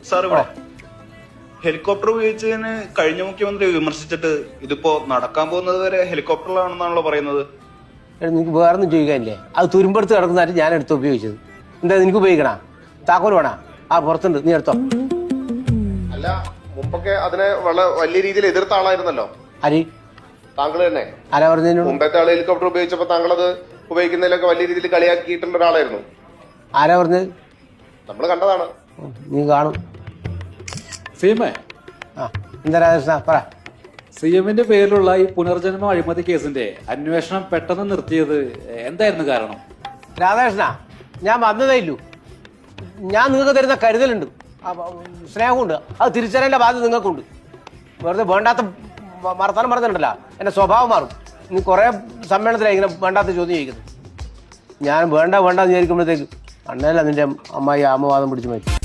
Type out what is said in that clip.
Sir ഇവിടെ helicopter ഉപയോഗിച്ചതിന് കഴിഞ്ഞ മുഖ്യമന്ത്രി വിമർശിച്ചിട്ട് ഇതിപ്പോ നടക്കാൻ പോകുന്നത് വരെ ഹെലികോപ്റ്ററിലാണെന്നാണല്ലോ പറയുന്നത്. നിനക്ക് വേറൊന്നും ചോദിക്കാനില്ലേ? അത് തുരുമ്പെടുത്ത് കിടക്കുന്നതായിട്ട് ഞാൻ എടുത്ത് ഉപയോഗിച്ചത്. എന്താ നിനക്ക് ഉപയോഗിക്കണ? താക്കോൽ വേണ? ആ പുറത്തുണ്ട്, നീ എടുത്തോ. അല്ല, മുമ്പൊക്കെ അതിനെ വളരെ വലിയ രീതിയിൽ എതിർത്ത ആളായിരുന്നല്ലോ. ആര്? താങ്കൾ തന്നെ. ആരാ പറഞ്ഞു? മുമ്പത്തെ ആള് ഹെലികോപ്റ്റർ ഉപയോഗിച്ചപ്പോ താങ്കൾ അത് ഉപയോഗിക്കുന്നതിലൊക്കെ വലിയ രീതിയിൽ കളിയാക്കിയിട്ടുള്ള ഒരാളായിരുന്നു. ആരാ പറഞ്ഞത്? നമ്മൾ കണ്ടതാണ്. നീ കാണും. എന്താ രാധാകൃഷ്ണ പറ. CM-ന്റെ പേരിലുള്ള ഈ പുനർജന്മ അഴിമതി കേസിന്റെ അന്വേഷണം പെട്ടെന്ന് നിർത്തിയത് എന്തായിരുന്നു കാരണം? രാധാകൃഷ്ണ, ഞാൻ വന്നതേ ഇല്ലൂ. ഞാൻ നിങ്ങൾക്ക് തരുന്ന കരുതലുണ്ട്, സ്നേഹമുണ്ട്. അത് തിരിച്ചറിയേണ്ട ബാധ്യത നിങ്ങൾക്കുണ്ട്. വെറുതെ വേണ്ടാത്ത വർത്തമാനം പറഞ്ഞിട്ടുണ്ടല്ലോ, എന്റെ സ്വഭാവം മാറും. നീ കുറെ സമ്മേളനത്തിലാണ് ഇങ്ങനെ വേണ്ടാത്ത ചോദ്യം ചോദിക്കുന്നത്. ഞാൻ വേണ്ടെന്ന് വിചാരിക്കുമ്പോഴത്തേക്ക് അണ്ണല്ല നിന്റെ അമ്മായി ആമവാദം പിടിച്ചു മാറ്റി.